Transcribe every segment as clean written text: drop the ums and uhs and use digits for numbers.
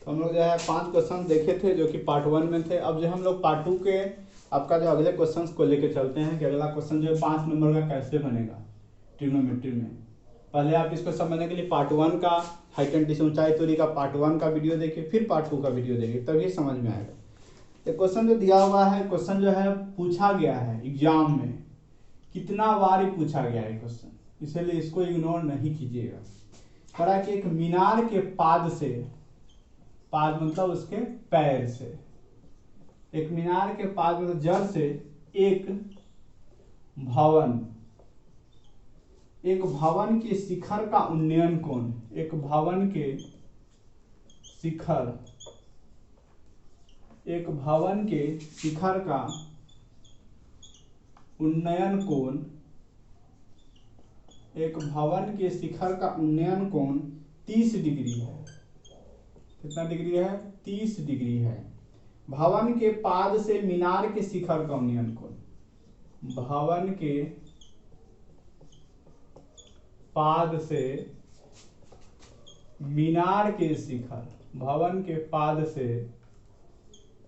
तो हम लोग जो है 5 क्वेश्चन देखे थे जो कि पार्ट 1 में थे। अब जो हम लोग पार्ट 2 के आपका जो अगले क्वेश्चन को लेके चलते हैं कि अगला क्वेश्चन जो है 5 नंबर का कैसे बनेगा ट्रिग्नोमेट्री में। पहले आप इसको समझने के लिए पार्ट 1 का हाइट एंड डिस्टेंस ऊंचाई दूरी का पार्ट 1 का वीडियो देखिए, फिर पार्ट 2 का वीडियो देखिए, तभी समझ में आएगा। ये क्वेश्चन जो दिया हुआ है, क्वेश्चन जो है पूछा गया है एग्जाम में, कितना बार ही पूछा गया है क्वेश्चन, इसलिए इसको इग्नोर नहीं कीजिएगा। करा कि एक मीनार के पाद से, पाद मतलब उसके पैर से, एक मीनार के पाद मतलब जड़ से एक भवन, एक भवन के शिखर का उन्नयन कोण, एक भवन के शिखर, एक भवन के शिखर का उन्नयन कोण, एक भवन के शिखर का उन्नयन कोण 30 डिग्री है। कितना डिग्री है? 30 डिग्री है। भवन के पाद से मीनार के शिखर का उन्नयन कोण, भवन के पाद से मीनार के शिखर, भवन के पाद से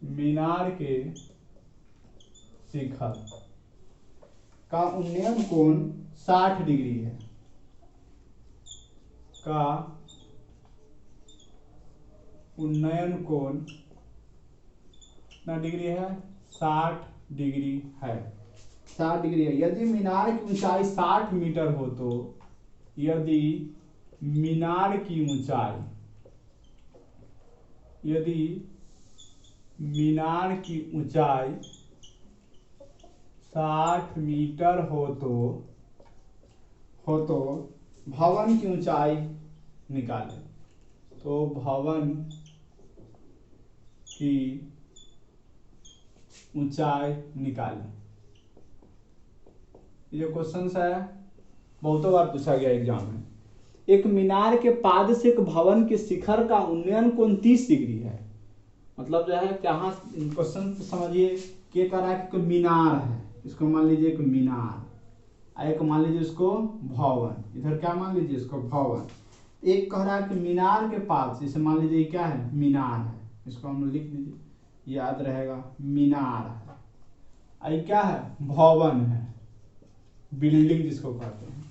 मीनार के शिखर का उन्नयन कोण 60 डिग्री है, का उन्नयन कोण कितना डिग्री है? 60 डिग्री है। 60 डिग्री है। यदि मीनार की ऊंचाई 60 मीटर हो तो, यदि मीनार की ऊंचाई, यदि मीनार की ऊंचाई 60 मीटर हो तो भवन की ऊंचाई निकालें। तो भवन की ऊंचाई निकालें। ये क्वेश्चन है, बहुतों बार पूछा गया एग्जाम में। एक मीनार के पाद से एक भवन के शिखर का उन्नयन कोण 30 डिग्री है। मतलब जो है क्या, क्वेश्चन समझिए क्या कह रहा है कि मीनार है, इसको मान लीजिए एक मीनार, एक मान लीजिए इसको भवन, इधर क्या मान लीजिए इसको भवन। एक कह रहा है कि मीनार के पास, इसे मान लीजिए क्या है? मीनार है, इसको हम लिख लीजिए, याद रहेगा मीनार है। आई क्या है? भवन है, बिल्डिंग जिसको कहते हैं।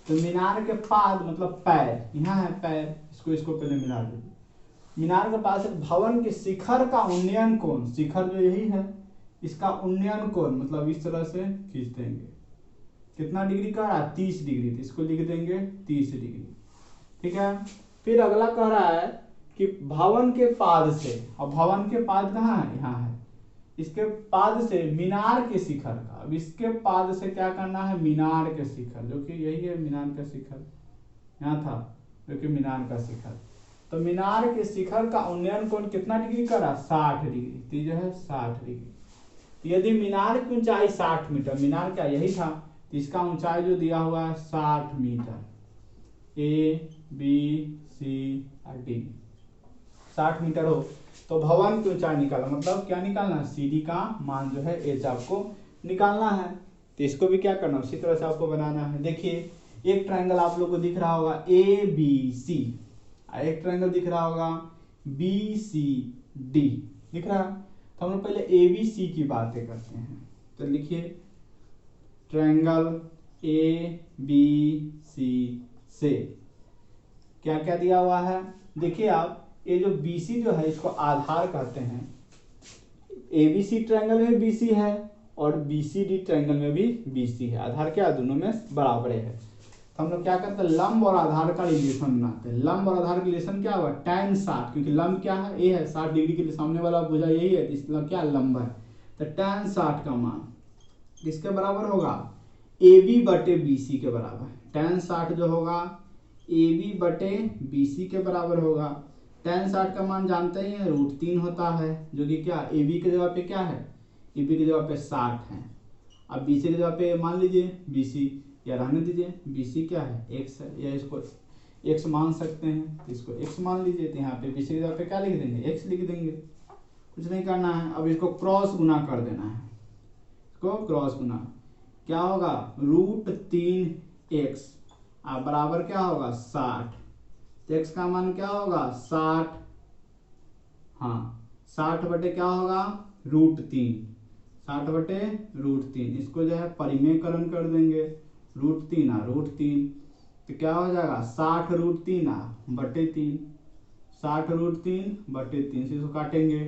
तो मीनार के पाद मतलब पैर, यहाँ है पैर, इसको पहले मीनार दीजिए। मीनार के पास एक भवन के शिखर का उन्नयन कोण, शिखर जो यही है, इसका उन्नयन कोण मतलब इस तरह से खींच देंगे। कितना डिग्री का रहा? 30 डिग्री। तो इसको लिख देंगे 30 डिग्री। ठीक है। फिर अगला कह रहा है कि भवन के पाद से, और भवन के पाद कहाँ है? यहाँ है। इसके पाद से मीनार के शिखर का, अब इसके पाद से क्या करना है? मीनार के शिखर, जो कि यही है मीनार का शिखर, यहाँ था जो कि मीनार का शिखर। तो मीनार के शिखर का उन्नयन कोण कितना डिग्री का रहा? 60 डिग्री। तो जो है 60 डिग्री। यदि मीनार की ऊंचाई 60 मीटर, मीनार क्या यही था, तो इसका ऊंचाई जो दिया हुआ है 60 मीटर, ए बी सी और डी, 60 मीटर हो तो भवन की ऊंचाई निकालना, मतलब क्या निकालना है? सीडी का मान जो है एच आपको निकालना है। तो इसको भी क्या करना, उसी तरह से आपको बनाना है। देखिए एक ट्रायंगल आप लोग को दिख रहा होगा ए बी सी, एक ट्रायंगल दिख रहा होगा बी सी डी, दिख रहा है। तो हम लोग पहले ए बी सी की बातें करते हैं। तो लिखिए ट्रायंगल ए बी सी से क्या क्या दिया हुआ है? देखिए आप, ये जो BC जो है इसको आधार कहते हैं। ABC ट्रायंगल में BC है और BCD ट्रायंगल में भी BC है। आधार क्या, दोनों में बराबर है। तो हम लोग क्या करते हैं? लंब और आधार का रिलेशन बनाते हैं। लंब और आधार का रिलेशन क्या हुआ? tan 60, क्योंकि लंब क्या है? ए है, 60 डिग्री के लिए सामने वाला भुजा यही है, इसलिए क्या लंब है। तो tan 60 का मान किसके बराबर होगा? AB बटे BC के बराबर। tan 60 जो होगा AB बटे BC के बराबर होगा। tan 60 का मान जानते ही हैं, √3 होता है, जो कि क्या AB की जगह पे क्या है? AB की जगह पे 60 है। अब BC की जगह पे मान लीजिए BC, या रहने दीजिए, BC क्या है? x है, या इसको x मान सकते हैं, तो इसको x मान लीजिए। तो यहाँ पे BC की जगह पे क्या लिख देंगे? x लिख देंगे। कुछ नहीं करना है। अब इसको क्रॉस गुना कर देना है, इसको क्रॉस गुना क्या होगा? √3x बराबर क्या होगा? 60। तो x का मान क्या होगा? 60 हाँ 60 बटे क्या होगा √3, 60/√3। इसको जो है परिमेयकरण कर देंगे, √3 तो क्या हो जाएगा 60√3 बटे 3 से इसको काटेंगे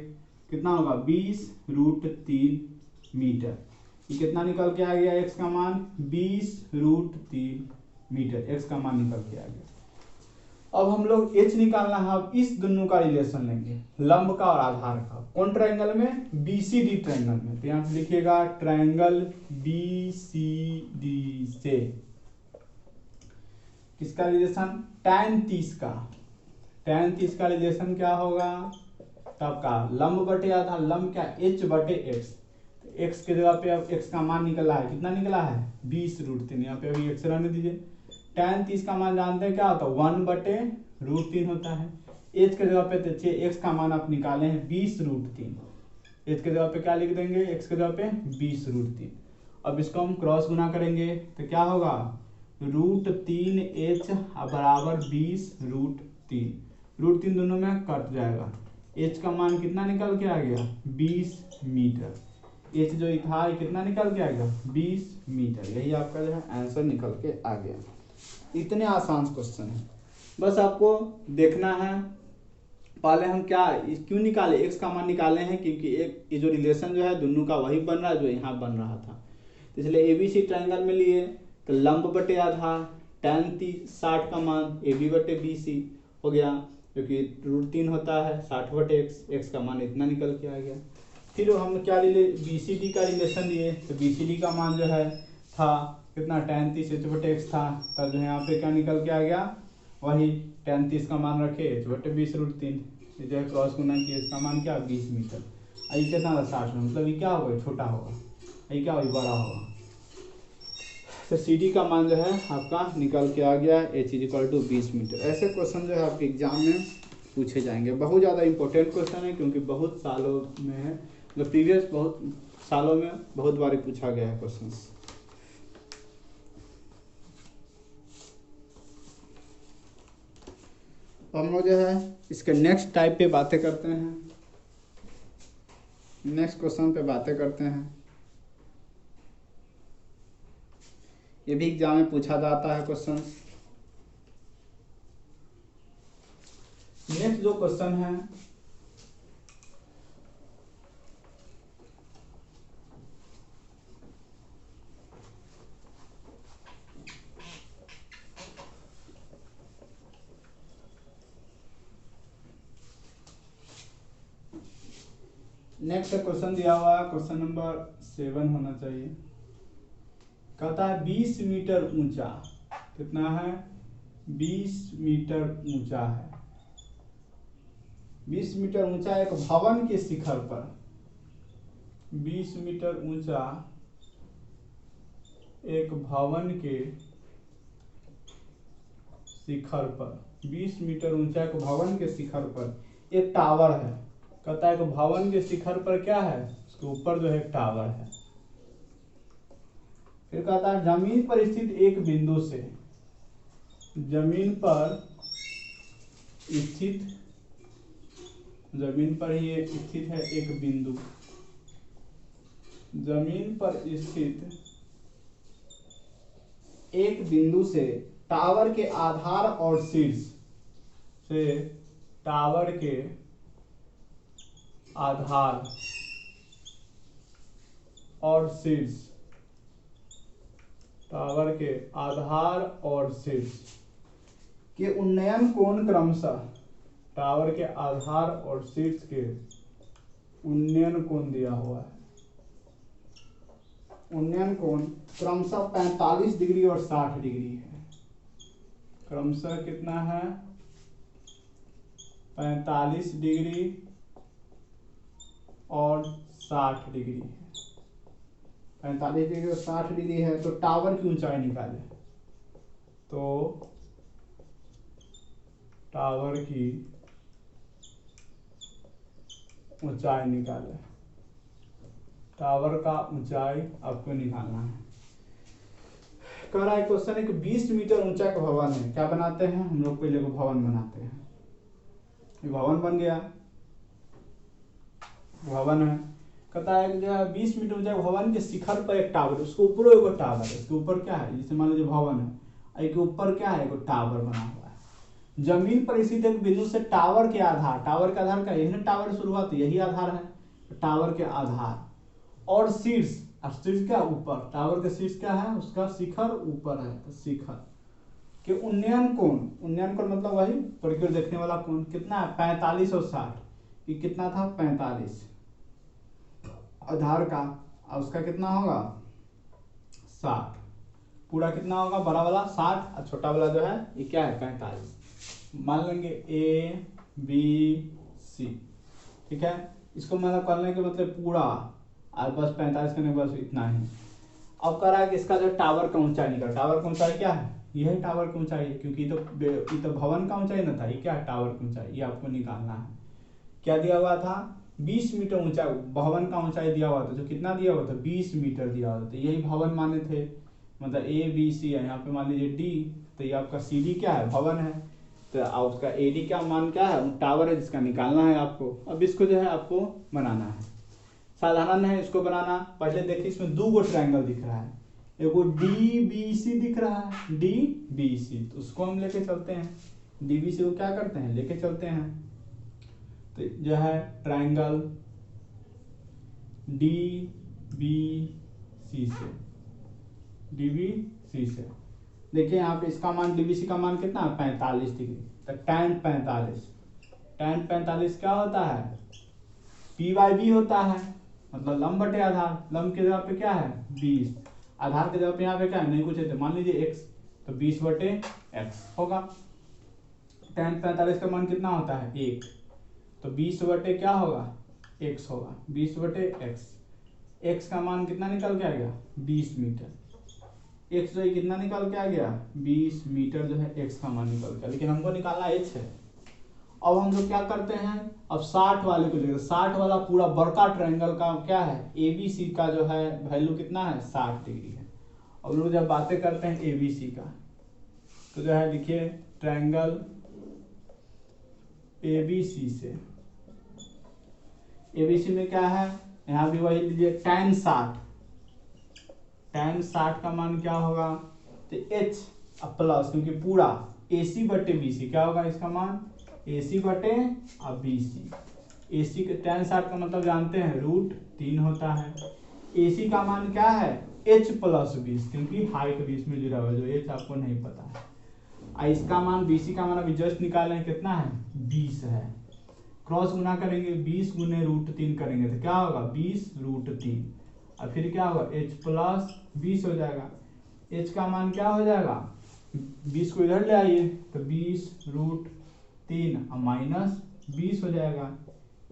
कितना होगा 20√3 मीटर। ये कितना निकल के आ गया x का मान 20√3 मीटर, x का मान निकल के आ गया। अब हम लोग h निकालना है। अब इस दोनों का रिलेशन लेंगे, लंब का और आधार का। कौन ट्रायंगल में BCD ट्रायंगल में। तो यहाँ से लिखिएगा ट्रायंगल BCD से किसका रिलेशन tan 30 का, tan 30 का रिलेशन क्या होगा तब का लंब बटे आधार, लंब क्या h बटे x। तो x के जगह पे अब x का मान निकला है, कितना निकला है 20√3। यहाँ पे अभी x रहने दीजिए। tan 30 का मान जानते हैं क्या होता है 1/√3 होता है। h के जगह पे तो x का मान आप निकाले हैं 20√3, h के जगह पे क्या लिख देंगे x के जगह पे 20√3। अब इसको हम क्रॉस गुना करेंगे तो क्या होगा √3h बराबर 20√3, √3 दोनों में कट जाएगा। h का मान कितना निकल के आ गया 20 मीटर। h जो था कितना निकल के आ गया 20 मीटर। यही आपका जो है आंसर निकल के आ गया। इतने आसान क्वेश्चन है, बस आपको देखना है। पहले हम क्या क्यों निकाले x का मान निकाले हैं क्योंकि एक ये जो रिलेशन जो है दोनों का वही बन रहा है जो यहाँ बन रहा था। तो इसलिए ABC ट्रायंगल में लिए तो लंब बटे आधार tan 60 का मान AB बटे BC हो गया, क्योंकि √3 होता है 60/x, x का मान इतना निकल के आ गया। फिर हम क्या ले BCD का रिलेशन लिए तो BCD का मान जो है था कितना tan 30h/x था, तब जो है यहाँ पे क्या निकल के आ गया वही tan 30 का मान रखे h/20√3, जो है क्रॉस गुना किए इसका मान क्या 20 मीटर। ये कितना था 60 में, मतलब ये क्या होगा छोटा होगा, ये क्या होगा बड़ा होगा। तो CD का मान जो है आपका निकल के आ गया h = 20 मीटर। ऐसे क्वेश्चन जो है आपके एग्जाम में पूछे जाएंगे। बहुत ज़्यादा इंपॉर्टेंट क्वेश्चन है क्योंकि बहुत सालों में है, मतलब प्रीवियस बहुत सालों में बहुत बार पूछा गया है क्वेश्चन। हम लोग जो है इसके नेक्स्ट टाइप पे बातें करते हैं, नेक्स्ट क्वेश्चन पे बातें करते हैं। ये भी एग्जाम में पूछा जाता है क्वेश्चन। नेक्स्ट जो क्वेश्चन है नेक्स्ट क्वेश्चन दिया हुआ है, क्वेश्चन नंबर 7 होना चाहिए। कहता है 20 मीटर ऊंचा, कितना है 20 मीटर ऊंचा है, 20 मीटर ऊंचा एक भवन के शिखर पर, 20 मीटर ऊंचा एक भवन के शिखर पर, 20 मीटर ऊंचा एक भवन के शिखर पर एक टावर है। कहता है कि भवन के शिखर पर क्या है उसके ऊपर जो है एक टावर है। फिर कहता है जमीन पर स्थित एक बिंदु से, जमीन पर स्थित, जमीन पर ही स्थित है एक बिंदु, जमीन पर स्थित एक बिंदु से टावर के आधार और शीर्ष से, टावर के आधार और शीर्ष, टावर के आधार और शीर्ष के उन्नयन कोण क्रमशः, टावर के आधार और शीर्ष के उन्नयन कोण दिया हुआ है, उन्नयन कोण क्रमशः 45 डिग्री और 60 डिग्री है। क्रमशः कितना है 45 डिग्री और 60 डिग्री है, 45 डिग्री और 60 डिग्री है। तो टावर की ऊंचाई निकाले, तो टावर की ऊंचाई निकाले, टावर का ऊंचाई आपको निकालना है। कह रहा है क्वेश्चन है कि 20 मीटर ऊंचा का भवन है। क्या बनाते हैं हम लोग, पहले को भवन बनाते हैं। ये भवन बन गया, भवन है, कहता है कि जो है 20 मीटर ऊंचा भवन के शिखर पर एक टावर, उसके ऊपर एक टावर है, इसके ऊपर क्या है, जैसे मान लीजिए भवन है, एक ऊपर क्या है, एक टावर बना हुआ है। जमीन पर स्थित एक बिंदु से टावर के आधार, टावर का आधार क्या है, यही ना टावर शुरुआत, यही आधार है, टावर के आधार और शीर्ष, अब शीर्ष क्या ऊपर, टावर का शीर्ष क्या है, उसका शिखर ऊपर है, तो शिखर के उन्नयन कोण, उन्नयन कोण मतलब वही ऊपर की ओर देखने वाला कोण कितना है 45 और 60, ये कितना था 45 आधार का, और उसका कितना होगा 60, पूरा कितना होगा, बड़ा वाला 60 और छोटा वाला जो है ये क्या है 45। मान लेंगे ए बी सी, ठीक है, इसको मतलब करने के मतलब पूरा, और बस 45 करने बस इतना ही। अब करा कि इसका जो टावर का ऊंचाई निकला, टावर का ऊंचाई क्या है, यह है टावर की ऊंचाई, क्योंकि ये तो भवन का ऊंचाई ना था, ये क्या है टावर की ऊंचाई, ये आपको निकालना है। क्या दिया हुआ था 20 मीटर ऊंचा भवन का ऊंचाई दिया हुआ था, जो कितना दिया हुआ था 20 मीटर दिया हुआ था, तो यही भवन माने थे, मतलब ए बी सी है, यहाँ पे मान लीजिए डी, तो ये आपका सी डी क्या है भवन है, तो उसका ए डी क्या मान क्या है टावर है, जिसका निकालना है आपको। अब इसको जो है आपको बनाना है, साधारण है इसको बनाना। पहले देखिए इसमें दो गो ट्रायंगल दिख रहा है, एगो डी बी सी दिख रहा है, डी बी सी, तो उसको हम लेके चलते हैं, डी बी सी को क्या करते हैं लेके चलते हैं, तो जो है ट्रायंगल डी बी सी से, डी बी सी से देखिए यहाँ पे इसका मान डी बी सी का मान कितना है 45 डिग्री, तो tan 45, tan 45 क्या होता है पी बाई बी होता है, मतलब लंब बटे आधार, लंब के जगह पे क्या है 20, आधार के जगह पे यहाँ पे क्या है नहीं कुछ है, तो मान लीजिए x, तो 20 बटे एक्स होगा। tan 45 का मान कितना होता है 1, तो 20 बटे क्या होगा x होगा, 20 बटे x का मान कितना निकल के आ गया 20 मीटर, x जो है कितना निकल के आ गया 20 मीटर जो है x का मान निकल गया, लेकिन हमको निकालना h है। अब हम लोग क्या करते हैं, अब 60 वाले को देखते, 60 वाला पूरा बड़का ट्रायंगल का क्या है ए बी सी का जो है वैल्यू कितना है 60 डिग्री है। अब लोग जब बातें करते हैं ए बी सी का, तो जो है लिखिए ट्रायंगल ए बी सी से, ए बी सी में क्या है यहाँ भी वही लीजिए tan 60, tan 60 का मान क्या होगा, तो h प्लस, क्योंकि पूरा AC बटे BC क्या होगा इसका मान AC बटे अब BC, AC के tan 60 का मतलब जानते हैं √3 होता है, AC का मान क्या है h प्लस 20, क्योंकि हाइट 20 में जुड़ा हुआ, जो h आपको नहीं पता है। इसका मान BC का मान अभी जस्ट निकाले हैं कितना है 20 है, क्रॉस गुना करेंगे 20 गुने √3 करेंगे तो क्या होगा 20 √3, और फिर क्या होगा h प्लस 20 हो जाएगा, h का मान क्या हो जाएगा 20 को इधर ले आइए तो 20 √3 माइनस 20 हो जाएगा,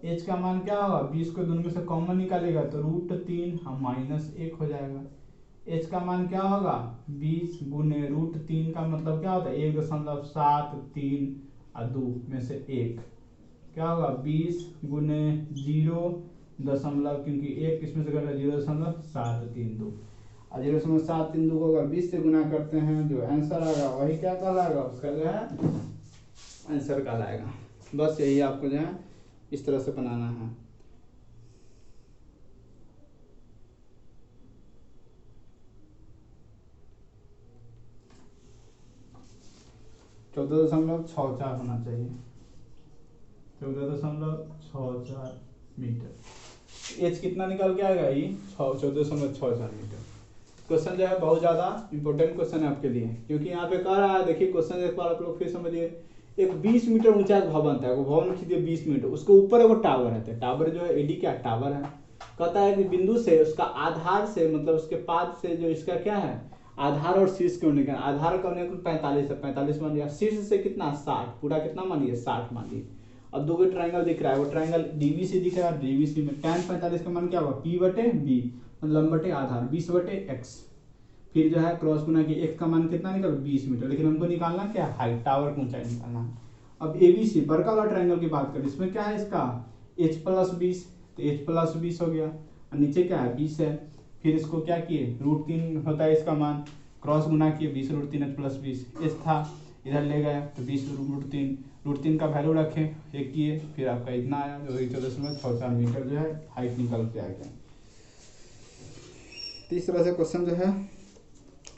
h का मान क्या होगा 20 को दोनों में से कॉमन निकालेगा तो √3 माइनस 1 हो जाएगा, h का मान क्या होगा 20 गुने √3 का मतलब क्या होता है 1.73 और 2 में से 1 क्या होगा 20 गुने 0 दशमलव, क्योंकि 1 इसमें से घटा 0.732, और 0.732 को अगर 20 से गुना करते हैं जो आंसर आएगा वही क्या कहलाएगा उसका जो है आंसर कहलाएगा। बस यही आपको जो है इस तरह से बनाना है। चौदह दशमलव 64 होना चाहिए, 14.64 मीटर, एच कितना निकल के आएगा ये 14.64 मीटर। क्वेश्चन जो है बहुत ज़्यादा इंपॉर्टेंट क्वेश्चन है आपके लिए, क्योंकि यहाँ पे कह रहा है देखिए क्वेश्चन एक बार आप लोग फिर समझिए, एक 20 मीटर ऊंचा भवन था, वो भवन खींचिए 20 मीटर, उसके ऊपर एगो टावर है, तो टावर जो है एडी क्या टावर है, कहता है कि बिंदु से उसका आधार से मतलब उसके पाद से जो इसका क्या है आधार और शीर्ष क्यों निकल, आधार का 45 है, 45 मान लिया, शीर्ष से कितना 60, पूरा कितना मानिए 60 मानिए। अब दो ट्रायंगल दिख रहा है, वो ट्रायंगल डीबीसी दिख रहा है, डीबीसी में tan 45 का मान क्या होगा p बटे b, मतलब बटे आधार 20 बटे x, फिर जो है क्रॉस गुना की x का मान कितना निकल 20 मीटर, लेकिन हमको निकालना क्या हाइट टावर की ऊंचाई निकालना है। अब ABC बड़का वाला ट्रायंगल की बात करें, इसमें क्या है इसका h प्लस 20, तो h प्लस 20 हो गया, और नीचे क्या है 20 है, फिर इसको क्या किए √3 होता है इसका मान, क्रॉस गुना किए 20 √3 h प्लस 20, h था इधर ले गए तो 20 √3, √3 का वैल्यू रखें, एक किए, फिर आपका इतना आया जो 1.64 मीटर जो है हाइट निकल के आ गया। तो इस तरह से क्वेश्चन जो है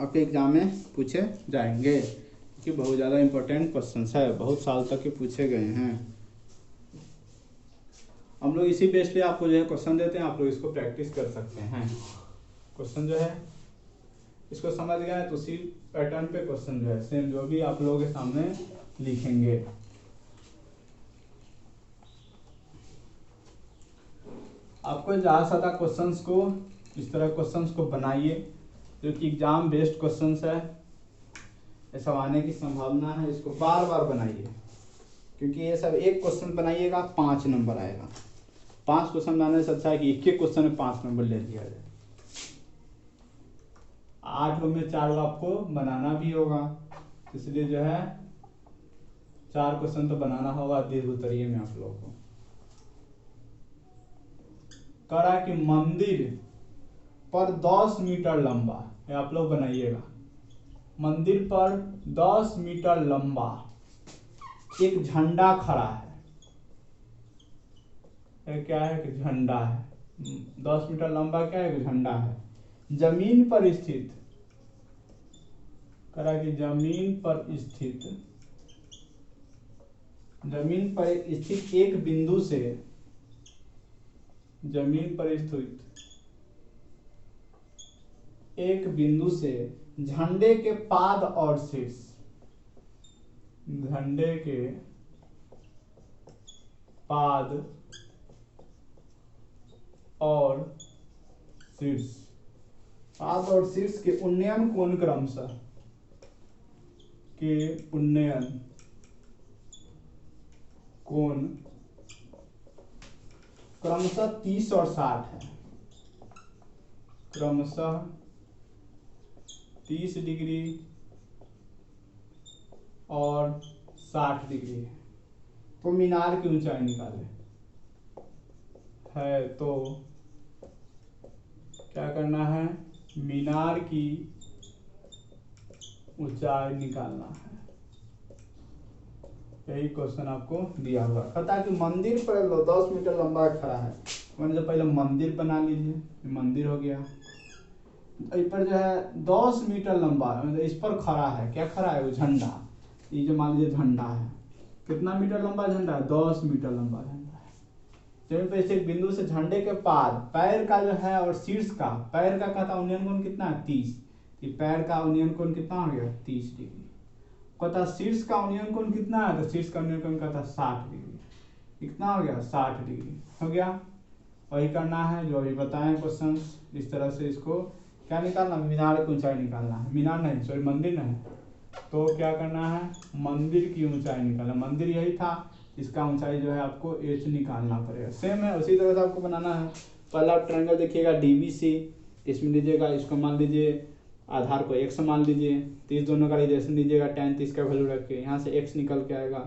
आपके एग्जाम में पूछे जाएंगे, क्योंकि बहुत ज़्यादा इंपॉर्टेंट क्वेश्चन है, बहुत साल तक के पूछे गए हैं। हम लोग इसी बेस पे आपको जो है क्वेश्चन देते हैं, आप लोग इसको प्रैक्टिस कर सकते हैं। क्वेश्चन जो है इसको समझ गए तो उसी पैटर्न पे क्वेश्चन जो है सेम जो भी आप लोगों के सामने लिखेंगे। आपको ज़्यादा से ज़्यादा क्वेश्चंस को इस तरह क्वेश्चंस को बनाइए जो कि एग्जाम बेस्ड क्वेश्चंस है, ऐसा आने की संभावना है। इसको बार बार बनाइए, क्योंकि ये सब एक क्वेश्चन बनाइएगा 5 नंबर आएगा। 5 क्वेश्चन बनाने से अच्छा है कि एक क्वेश्चन में 5 नंबर ले लिया जाए। 8 में 4 आपको बनाना भी होगा, इसलिए जो है 4 क्वेश्चन तो बनाना होगा दीर्घ उत्तरीय में आप लोगों को। करा कि मंदिर पर 10 मीटर लंबा, ये आप लोग बनाइएगा। मंदिर पर 10 मीटर लंबा एक झंडा खड़ा है। ये क्या है कि झंडा है। 10 मीटर लंबा क्या है कि झंडा है। जमीन पर स्थित, करा कि जमीन पर स्थित एक बिंदु से, जमीन पर स्थित एक बिंदु से झंडे के पाद और शीर्ष, झंडे के पाद और शीर्ष, पाद और शीर्ष के उन्नयन कोण क्रमशः के उन्नयन कोण क्रमशः 30 और 60 है। क्रमशः 30 डिग्री और 60 डिग्री है। तो मीनार की ऊंचाई निकाले है, तो क्या करना है, मीनार की ऊंचाई निकालना है। यही क्वेश्चन आपको दिया हुआ। पता है कि मंदिर पर 10 मीटर लंबा खड़ा है, मैंने जो पहले मंदिर बना लीजिए, मंदिर हो गया। इस पर जो है 10 मीटर लंबा मतलब इस पर खड़ा है, क्या खड़ा है वो झंडा। ये जो मान लीजिए झंडा है, कितना मीटर लंबा झंडा है, 10 मीटर लंबा झंडा है। जमीन पर स्थित बिंदु से झंडे के पाद, पैर का जो है और शीर्ष का, पैर का कहता उन्नयन कोण कितना है 30, पैर का उन्नयन कोण कितना हो गया 30 डिग्री। कहता शीर्ष का उन्नयन कोण कितना है, तो शीर्ष का उन्नयन कोण कहता 60 डिग्री। कितना हो गया 60 डिग्री हो गया। वही करना है जो अभी बताएं क्वेश्चन। इस तरह से इसको क्या निकालना, मीनार की ऊंचाई निकालना है। मीनार नहीं, सॉरी मंदिर नहीं, तो क्या करना है, मंदिर की ऊंचाई निकालना। मंदिर यही था, इसका ऊंचाई जो है आपको h निकालना पड़ेगा। सेम है, उसी तरह से आपको बनाना है। पहला ट्रायंगल देखिएगा DBC, इसमें लीजिएगा, इसको मान लीजिए आधार को x मान लीजिए, 30 दोनों का रिलेशन लीजिएगा, tan 30 का वैल्यू रख के यहाँ से x निकल के आएगा।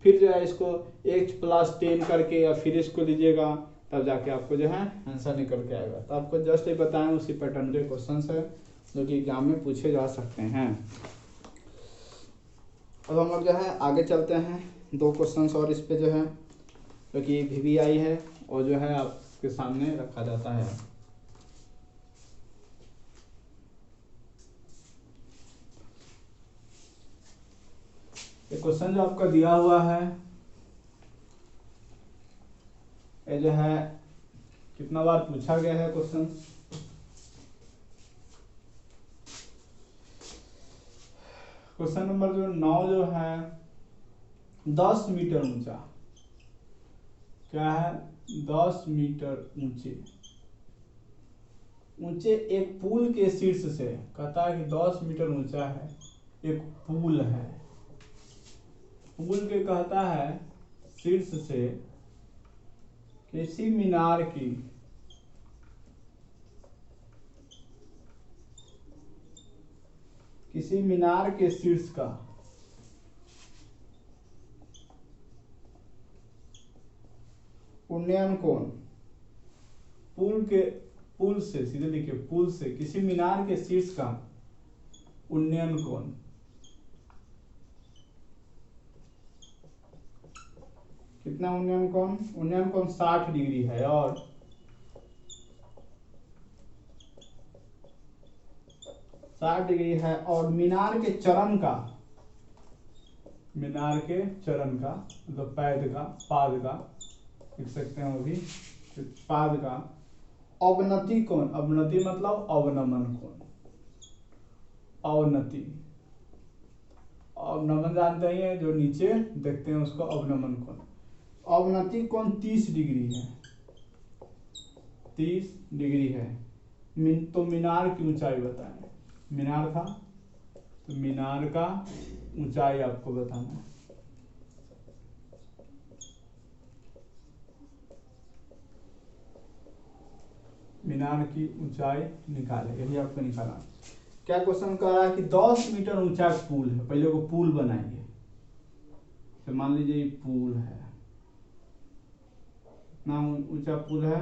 फिर जो है इसको x + 10 करके या फिर इसको लीजिएगा, तब जाके आपको जो है आंसर निकल के आएगा। तो आपको जस्ट ये बताएं उसी पैटर्न के क्वेश्चन है जो कि एग्जाम में पूछे जा सकते हैं। अब हम लोग जो है आगे चलते हैं, 2 क्वेश्चंस और इस पे जो है, जो कि VVI है और जो है आपके सामने रखा जाता है। ये क्वेश्चन जो आपका दिया हुआ है, ये जो है कितना बार पूछा गया है क्वेश्चन, क्वेश्चन नंबर जो 9 जो है 10 मीटर ऊंचा, क्या है 10 मीटर ऊंचे एक पुल के शीर्ष से, कहता है कि 10 मीटर ऊंचा है एक पुल है, पुल के कहता है शीर्ष से किसी मीनार की के शीर्ष का उन्नयन कोण, पुल से सीधे लिखिए, पुल से किसी मीनार के शीर्ष का उन्नयन कोण कितना उन्नयन कोण 60 डिग्री है। और और मीनार के चरण का मतलब पाद का लिख सकते हैं वो भी, पाद का अवनति कोण, अवनति मतलब अवनमन कोण, अवनमन जानते ही है, जो नीचे देखते हैं उसको अवनमन कोण। अवनति कोण 30 डिग्री है, 30 डिग्री है। तो मीनार की ऊंचाई बताएं। मीनार था तो मीनार का ऊंचाई आपको बताना है। मीनार की ऊंचाई निकाले, यही आपको निकालना। क्या क्वेश्चन कर रहा है कि 10 मीटर ऊंचा पुल है, पहले को पुल बनाइए। तो मान लीजिए ये पुल है, इतना ऊंचा पुल है,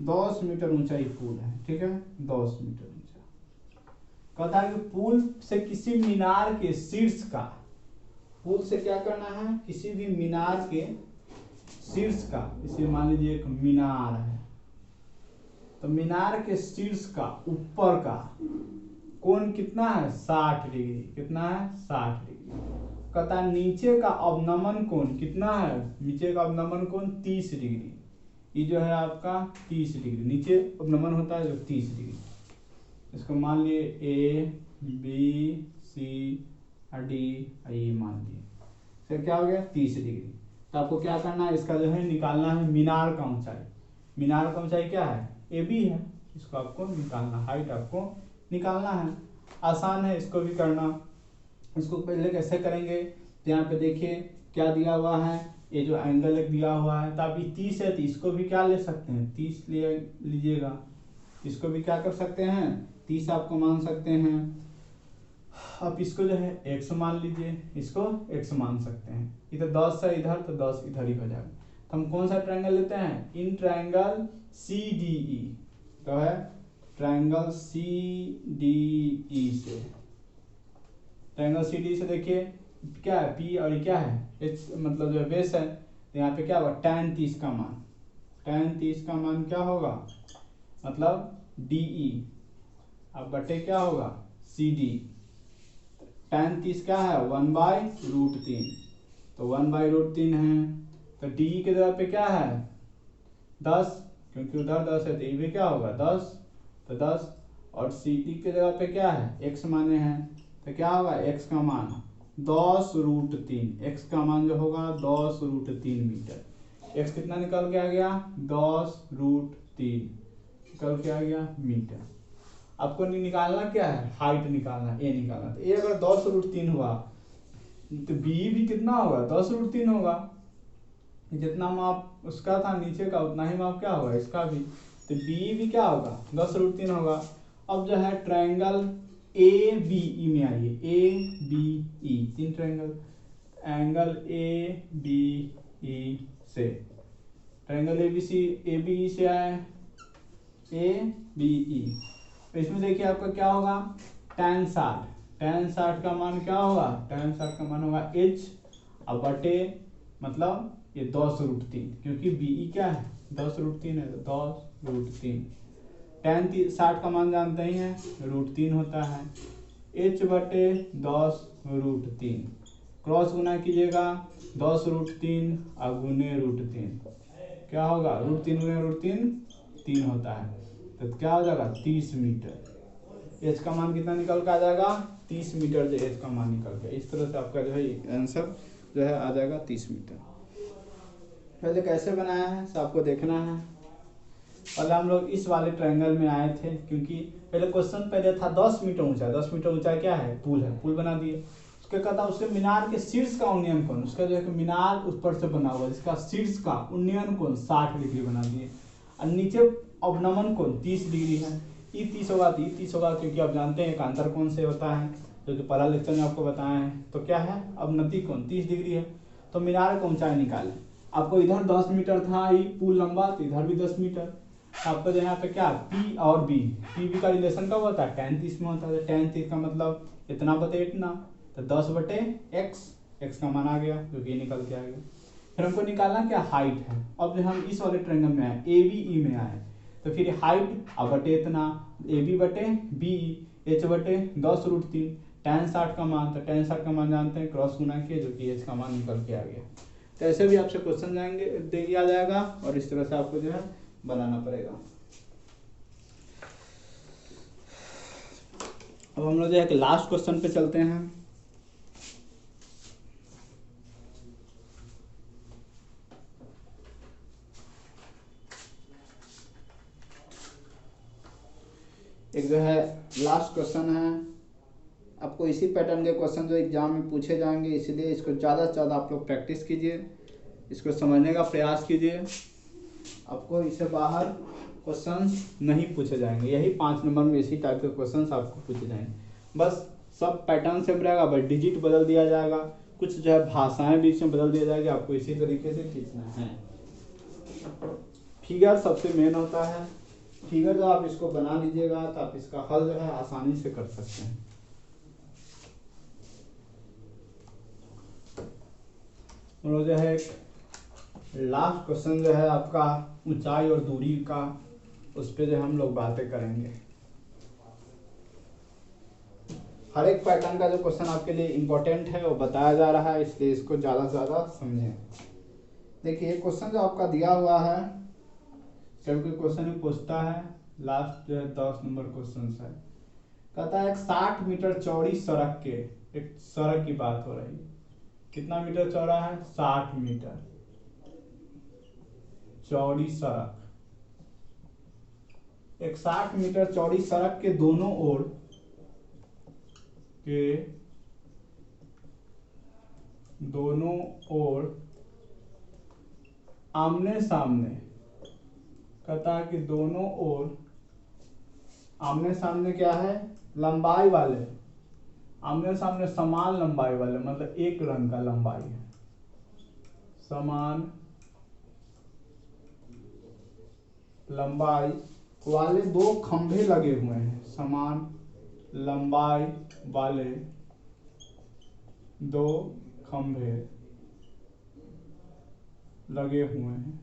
10 मीटर ऊंचा ये पुल है, ठीक है, 10 मीटर ऊंचा। कहता है कि पुल से किसी मीनार के शीर्ष का, पुल से क्या करना है, किसी भी मीनार के शीर्ष का, इसे मान लीजिए एक मीनार है, तो मीनार के शीर्ष का ऊपर का कोण कितना है, 60 डिग्री। कितना है, 60 डिग्री। कहता है नीचे का अवनमन कोण कितना है, नीचे का अवनमन कोण 30 डिग्री। ये जो है आपका 30 डिग्री, नीचे अवनमन होता है जो 30 डिग्री। इसको मान लिए ए बी सी और डी, ये मान लिए, फिर क्या हो गया 30 डिग्री। तो आपको क्या करना है, इसका जो है निकालना है मीनार का ऊंचाई। मीनार का ऊंचाई क्या है, ए बी है, इसको आपको निकालना, हाइट आपको निकालना है। आसान है इसको भी करना। इसको पहले कैसे करेंगे, तो यहाँ पे देखिए क्या दिया हुआ है, ये जो एंगल एक दिया हुआ है, तो आप 30 है तो इसको भी क्या ले सकते हैं, 30 ले लीजिएगा। इसको भी क्या कर सकते हैं, 30 आपको मान सकते हैं। अब इसको जो है x मान लीजिए, इसको x मान सकते हैं। इधर 10 है इधर, तो 10 इधर ही हो जाएगा। तो हम कौन सा ट्रायंगल लेते हैं, इन ट्रायंगल CDE, तो है ट्रायंगल CDE से, ट्रायंगल CDE से देखिए क्या है, P और ये क्या है, H मतलब जो बेस है। तो यहाँ पे क्या होगा, tan 30 का मान, tan 30 का मान क्या होगा, मतलब DE अब बटे क्या होगा CD। tan 30 क्या है, 1/√3, तो 1/√3 है। तो DE के जगह पे क्या है 10, क्योंकि उधर 10 है तो ये भी क्या होगा 10, तो 10। और CD के जगह पे क्या है x माने हैं, तो क्या होगा x का मान 10√3, x का मान जो होगा 10√3 मीटर। x कितना निकल के आ गया, 10√3 निकल के आ गया मीटर। आपको निकालना क्या है, हाइट निकालना, ए निकालना। तो ए अगर 10√3 हुआ तो बी भी कितना होगा, 10√3 होगा। जितना माप उसका था नीचे का उतना ही माप क्या होगा इसका भी, तो बी भी क्या होगा 10√3 होगा। अब जो है ट्रायंगल ABE में आइए, ABE, 3 ट्रायंगल, एंगल ABE से, ट्रायंगल ABE से आए ABE। इसमें देखिए आपका क्या होगा, tan 60 का मान क्या होगा, tan 60 का मान होगा h, अब बटे मतलब ये 10√3, क्योंकि BE क्या है 10√3 है, तो 10√3। tan 60 का मान जानते ही हैं √3 होता है, h बटे 10√3, क्रॉस गुना कीजिएगा 10√3 और गुने √3, क्या होगा √3 गुने √3 3 होता है, तो क्या हो जाएगा 30 मीटर। एच का मान कितना निकल के आ जाएगा 30 मीटर, जो एच का मान निकल के, इस तरह से आपका जो है आंसर जो है आ जाएगा 30 मीटर। पहले कैसे बनाया है सब आपको देखना है। पहले हम लोग इस वाले ट्रायंगल में आए थे, क्योंकि पहले क्वेश्चन पहले था 10 मीटर ऊंचा, 10 मीटर ऊंचा क्या है, पुल है, पुल बना दिए। उसके कहता उसके मीनार के शीर्ष का उन्नयन कोण, उसका जो है मीनार ऊपर से बना हुआ है, जिसका शीर्ष का उन्नयन कोण 60 डिग्री बना दिए, और नीचे अवनमन कोण 30 डिग्री है। ये 30 होगा तो ये 30 होगा, क्योंकि आप जानते हैं एकांतर कोण से होता है, जो कि पहला लेक्चर में आपको बताया है। तो क्या है, अवनति कोण 30 डिग्री है। तो मीनार का ऊंचाई निकालें। आपको इधर 10 मीटर था ये पुल लंबा, तो इधर भी 10 मीटर। आपको यहाँ पे क्या P और B, PB का रिलेशन कब होता है, tan 30 में होता है। tan 30 का मतलब इतना बटे इतना, तो 10 बटे x, x का मान आ गया जो कि निकल के आ गया। फिर हमको निकालना क्या, हाइट है। अब जो हम इस वाले ट्रायंगल में आए, ए बी ई में आए, तो फिर हाइट अब बटे इतना, ए बी बटे बी, एच बटे 10√3, tan 60 का मान, तो tan 60 का मान जानते हैं, क्रॉस गुना किए जो कि एच का मान निकल के आ गया। तो ऐसे भी आपसे क्वेश्चन जाएंगे, दे दिया जाएगा और इस तरह से आपको जो है बनाना पड़ेगा। अब हम लोग जो है कि लास्ट क्वेश्चन पे चलते हैं। एक जो है लास्ट क्वेश्चन है, आपको इसी पैटर्न के क्वेश्चन जो एग्जाम में पूछे जाएंगे, इसलिए इसको ज़्यादा से ज़्यादा आप लोग प्रैक्टिस कीजिए, इसको समझने का प्रयास कीजिए। आपको इससे बाहर क्वेश्चंस नहीं पूछे जाएंगे, यही 5 नंबर में इसी टाइप के क्वेश्चंस आपको पूछे जाएंगे। बस सब पैटर्न सेम रहेगा, बस डिजिट बदल दिया जाएगा, कुछ जो है भाषाएं बीच में बदल दिया जाएगा, आपको इसी तरीके से खींचना है। फिगर सबसे मेन होता है, फिगर जब आप इसको बना लीजिएगा तो आप इसका हल जो है आसानी से कर सकते हैं। और जो है लास्ट क्वेश्चन जो है आपका ऊंचाई और दूरी का, उस पर जो हम लोग बातें करेंगे। हर एक पैटर्न का जो क्वेश्चन आपके लिए इम्पोर्टेंट है वो बताया जा रहा है, इसलिए इसको ज़्यादा से ज़्यादा समझें। देखिए क्वेश्चन जो आपका दिया हुआ है, क्योंकि क्वेश्चन में पूछता है, लास्ट जो है 10 नंबर क्वेश्चन है, कहता है 60 मीटर चौड़ी सड़क के, एक सड़क की बात हो रही है, कितना मीटर चौड़ा है, 60 मीटर चौड़ी सड़क, एक 60 मीटर चौड़ी सड़क के दोनों ओर आमने सामने, कहता है कि दोनों ओर आमने सामने क्या है, लंबाई वाले, आमने सामने समान लंबाई वाले, मतलब एक रंग का लंबाई है, समान लंबाई वाले 2 खंभे लगे हुए हैं, समान लंबाई वाले 2 खंभे लगे हुए हैं।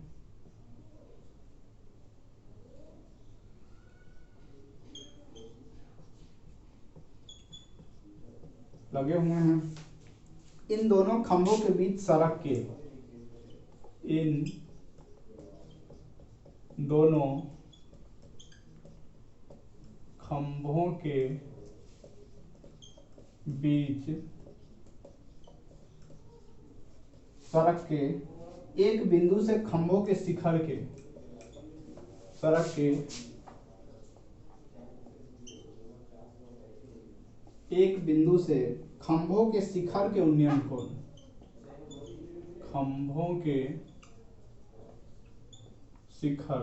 इन दोनों खंभों के बीच सड़क के, इन दोनों खंभों के बीच सड़क के एक बिंदु से खंभों के शिखर के, सड़क के एक बिंदु से खंभों के शिखर के उन्नयन कोण, खंभों के शिखर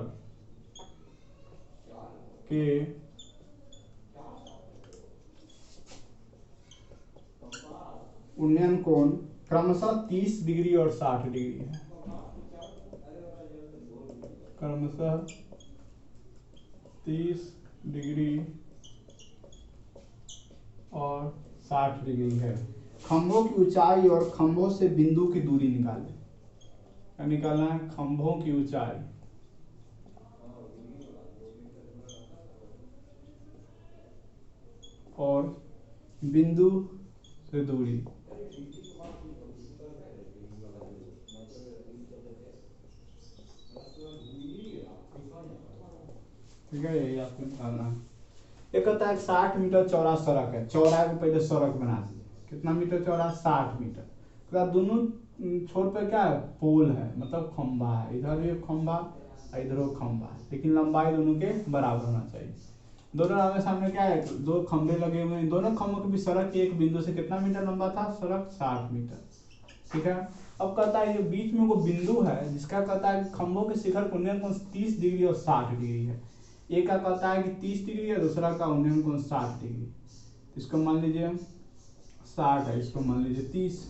के उन्नयन कोण क्रमशः 30 डिग्री और 60 डिग्री है, क्रमशः 30 डिग्री और 60 डिग्री है। खंभों की ऊंचाई और खंभों से बिंदु की दूरी निकालें। क्या निकालना है, खंभों की ऊंचाई और बिंदु से दूरी। ठीक है, यही आपको निकालना है। एक कहता है 60 मीटर चौड़ा सड़क है, चौड़ाई को पहले सड़क बना दीजिए, कितना मीटर चौड़ा, 60 मीटर। तो दोनों छोर पे क्या है, पोल है, मतलब खंभा है, इधर भी खंभा इधर खंभा है, लेकिन लंबाई दोनों के बराबर होना चाहिए। दोनों आगे सामने क्या है, 2 खंभे लगे हुए हैं, दोनों खंभों के बीच सड़क के एक बिंदु से कितना मीटर लंबा था, सड़क 60 मीटर। ठीक है, अब कहता है ये बीच में वो बिंदु है जिसका कहता है खंभों के शिखर का उन्नयन कोण 30 डिग्री और 60 डिग्री है। एक का कहता है कि 30 डिग्री है, दूसरा का उन्नयन कोण 60 डिग्री। इसको मान लीजिए 60 है, इसको मान लीजिए 30।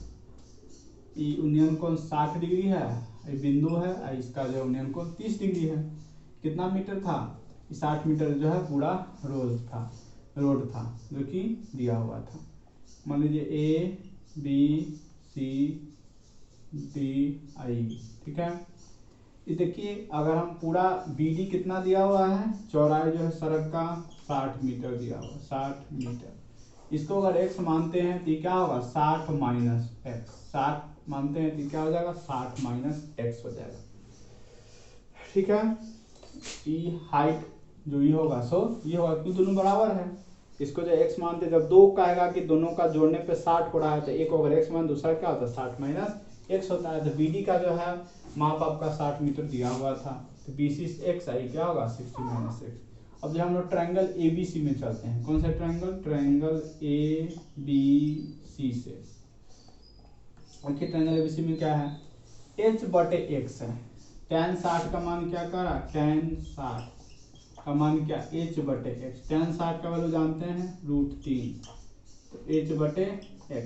ये उन्नयन कोण 60 डिग्री है, ये बिंदु है, इसका जो उन्नयन कोण 30 डिग्री है। कितना मीटर था, 60 मीटर जो है पूरा रोड था जो कि दिया हुआ था। मान लीजिए A B C DI, ठीक है। ये देखिए अगर हम पूरा BD कितना दिया हुआ है, चौड़ाई जो है सड़क का 60 मीटर दिया हुआ है, 60 मीटर। इसको अगर x मानते हैं तो क्या होगा, 60 माइनस एक्स, 60 मानते हैं तो क्या हो जाएगा, 60 माइनस एक्स हो जाएगा, ठीक है। ई हाइट जो ये होगा, सो ये होगा क्योंकि दोनों बराबर है। इसको जो x मानते, जब दो कहेगा कि दोनों का जोड़ने पे 60 हो रहा है तो एक अगर x मान, दूसरा क्या होता है 60 माइनस एक्स होता है। तो BD का जो है माप आपका 60 मीटर दिया हुआ था, तो BC x आई क्या होगा 60 माइनस एक्स। अब जो हम लोग ट्रायंगल ABC में चलते हैं, कौन सा ट्रायंगल, ट्रायंगल ABC से। देखिए ट्रायंगल ABC में क्या है, h बटे x है, tan 60 का मान क्या करा, tan 60 का मान क्या, h बटे एक्स। tan 60 का वैल्यू जानते हैं √3, तो h बटे x।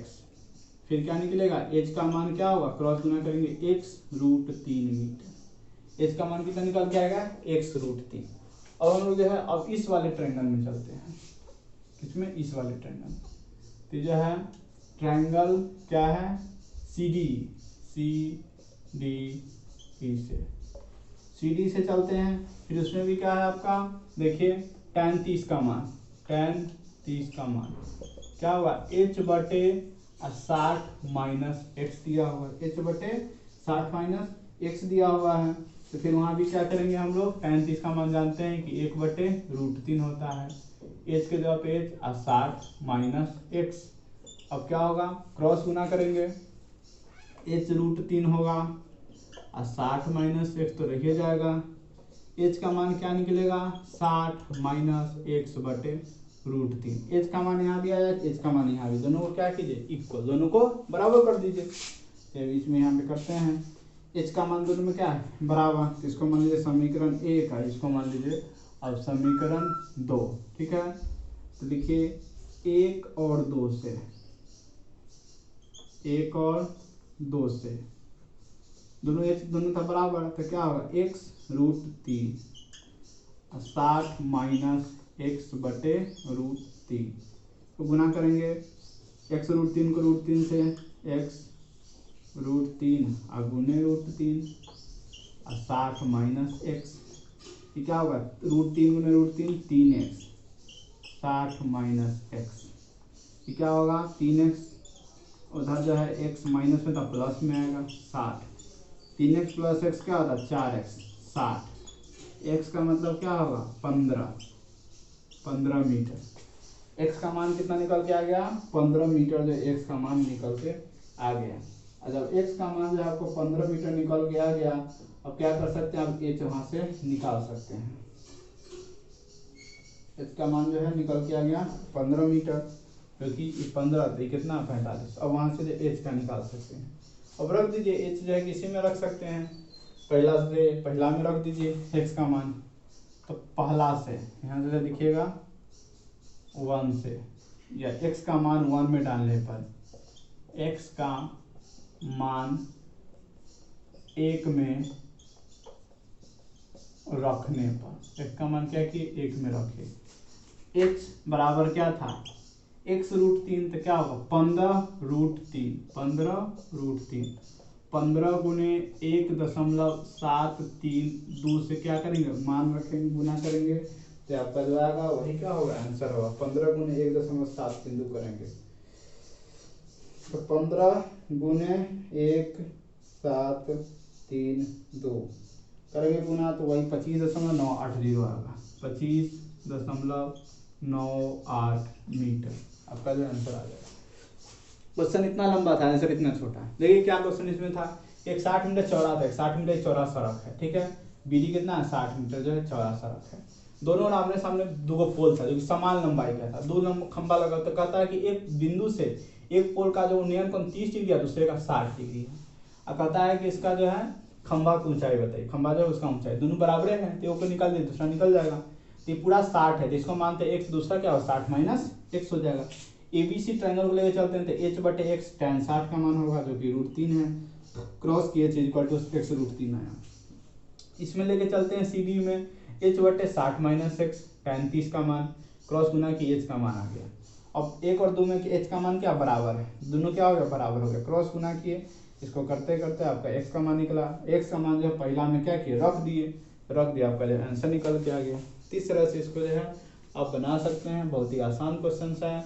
फिर क्या निकलेगा, h का मान क्या होगा, क्रॉस गुना करेंगे x √3 मीटर। h का मान कितना निकल के आएगा, x √3। अब हम लोग जो है अब इस वाले ट्रायंगल में चलते हैं, किसमें, इस वाले ट्रायंगल। तो जो है ट्रायंगल क्या है, CDE से, CD से चलते हैं। फिर उसमें भी क्या है आपका, देखिए tan 30 का मान, tan 30 का मान क्या होगा, h बटे 60 माइनस एक्स दिया हुआ है, h बटे 60 माइनस एक्स दिया हुआ है। तो फिर वहाँ भी क्या करेंगे हम लोग, tan 30 का मान जानते हैं कि 1 बटे √3 होता है, h के जगह पे h 60 माइनस एक्स। अब क्या होगा, क्रॉस गुना करेंगे, h √3 होगा और 60 माइनस एक्स तो रह जाएगा। h का मान क्या निकलेगा, 60 माइनस एक्स बटे √3। h का मान यहाँ भी आया, h का मान यहाँ भी, दोनों को क्या कीजिए, इक्वल, दोनों को बराबर कर दीजिए। तो इसमें यहाँ पे करते हैं, h का मान दोनों में क्या है, बराबर। इसको मान लीजिए समीकरण 1 है, इसको मान लीजिए अब समीकरण 2, ठीक है। तो लिखिए 1 और 2 से, 1 और 2 से दोनों h दोनों था बराबर, तो क्या होगा, x √3 60 माइनस एक्स बटे √3 को गुना करेंगे, x √3 को √3 से, x √3 और गुने √3 और 60 माइनस एक्स, ये क्या होगा, √3 गुने √3 3x, 60 माइनस एक्स, ये क्या होगा 3x, उधर जो है x माइनस में था प्लस में आएगा 60, 3x प्लस x क्या होता है 4x, 60, x का मतलब क्या होगा 15 मीटर। x का मान कितना निकल के आ गया, 15 मीटर जो x का मान निकल के आ गया। और जब x का मान जो है आपको 15 मीटर निकल के आ गया, अब क्या कर सकते हैं, आप h वहां से निकाल सकते हैं। h का मान जो है निकल के आ गया 15 मीटर, क्योंकि 15 कितना 45। अब वहां से जो h का निकाल सकते हैं। अब रख दीजिए h जो है किसी में रख सकते हैं, पहला में रख दीजिए x का मान, तो पहला से यहाँ से दिखिएगा 1 से, या x का मान 1 में डालने पर, x का मान 1 में रखने पर, x का मान क्या कि 1 में रखे, h बराबर क्या था, x √3, तो क्या होगा 15 √3, 15 गुने 1.732 से क्या करेंगे, मान रखेंगे, गुना करेंगे, तो आपका जो आएगा वही क्या होगा, आंसर होगा 15 गुने 1.732 करेंगे, तो 15 गुने 1.732 करेंगे गुना, तो वही 25.980 आएगा, 25.98 मीटर आपका जो आंसर आ जाएगा। क्वेश्चन इतना लंबा था, आंसर इतना छोटा है। देखिए क्या क्वेश्चन इसमें था, एक 60 मीटर चौड़ा था, 60 मीटर चौड़ा सड़क है, ठीक है। BD कितना है, 60 मीटर जो है चौड़ा सड़क है। दोनों आमने सामने दो पोल था जो कि समान लंबाई का था, दो खंबा लगा, तो कहता है कि एक बिंदु से एक पोल का जो उन्नयन कोण 30 डिग्री है, दूसरे का 60 डिग्री है। और कहता है कि इसका जो है खंबा की ऊंचाई बताइए, खंबा जो है उसका ऊंचाई, दोनों बराबर है, तो एक निकाल दे दूसरा निकल जाएगा। तो ये पूरा 60 है, तो इसको मानते हैं x, दूसरा क्या हो 60 माइनस एक्स हो जाएगा। ABC ट्रायंगल को लेकर चलते हैं, तो h बटे x tan 60 का मान होगा जो कि √3 है, क्रॉस की h इक्वल टू x √3 आया। इसमें लेके चलते हैं CD में, h बटे 60 माइनस एक्स tan 30 का मान, क्रॉस गुना की h का मान आ गया। अब 1 और 2 में h का मान क्या बराबर है, दोनों क्या हो गया बराबर हो गया, क्रॉस गुना किए इसको करते करते आपका x का मान निकला। x का मान जो है पहला में क्या किए, रख दिए, आपका जो आंसर निकल के आ गया। इस तरह से इसको जो है आप बना सकते हैं, बहुत ही आसान क्वेश्चन है।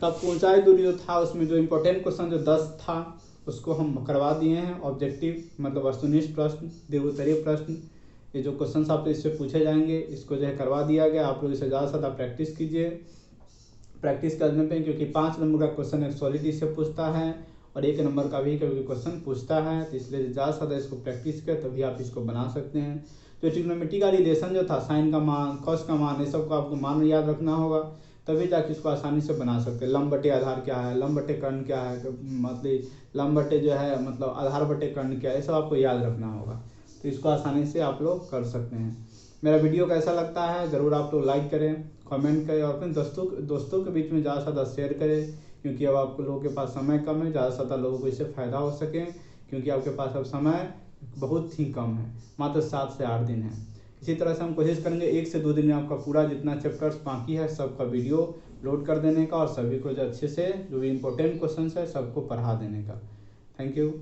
तब ऊंचाई दूरी जो था उसमें जो इम्पोर्टेंट क्वेश्चन जो 10 था उसको हम करवा दिए हैं। ऑब्जेक्टिव मतलब वस्तुनिष्ठ प्रश्न, द्विउत्तरीय प्रश्न, ये जो क्वेश्चन आपसे इससे पूछे जाएंगे इसको जो है करवा दिया गया। आप लोग इसे ज़्यादा से ज़्यादा प्रैक्टिस कीजिए। प्रैक्टिस करने पे क्योंकि 5 नंबर का क्वेश्चन एक सॉलिड से पूछता है और 1 नंबर का भी कभी क्वेश्चन पूछता है, तो इसलिए ज़्यादा से ज़्यादा इसको प्रैक्टिस करें तभी आप इसको बना सकते हैं। तो ट्रिग्नोमेट्री का रिलेशन जो था, साइन का मान, कॉस का मान, ये सब को आपको मान याद रखना होगा, तभी जाके इसको आसानी से बना सकते हैं। लंब बटे आधार क्या है, लंब बटे कर्ण क्या है, मतलब लंब बटे जो है मतलब आधार बटे कर्ण क्या है, ये सब आपको याद रखना होगा। तो इसको आसानी से आप लोग कर सकते हैं। मेरा वीडियो कैसा लगता है ज़रूर आप लोग लाइक करें, कमेंट करें और अपने दोस्तों के बीच में ज़्यादा से ज़्यादा शेयर करें, क्योंकि अब आप लोगों के पास समय कम है, ज़्यादा से ज़्यादा लोगों को इससे फ़ायदा हो सके, क्योंकि आपके पास अब समय बहुत ही कम है, मात्र 7 से 8 दिन है। इसी तरह से हम कोशिश करेंगे 1 से 2 दिन में आपका पूरा जितना चैप्टर्स बाकी है सबका वीडियो लोड कर देने का और सभी को जो अच्छे से जो भी इम्पोर्टेंट क्वेश्चन है सबको पढ़ा देने का। Thank you.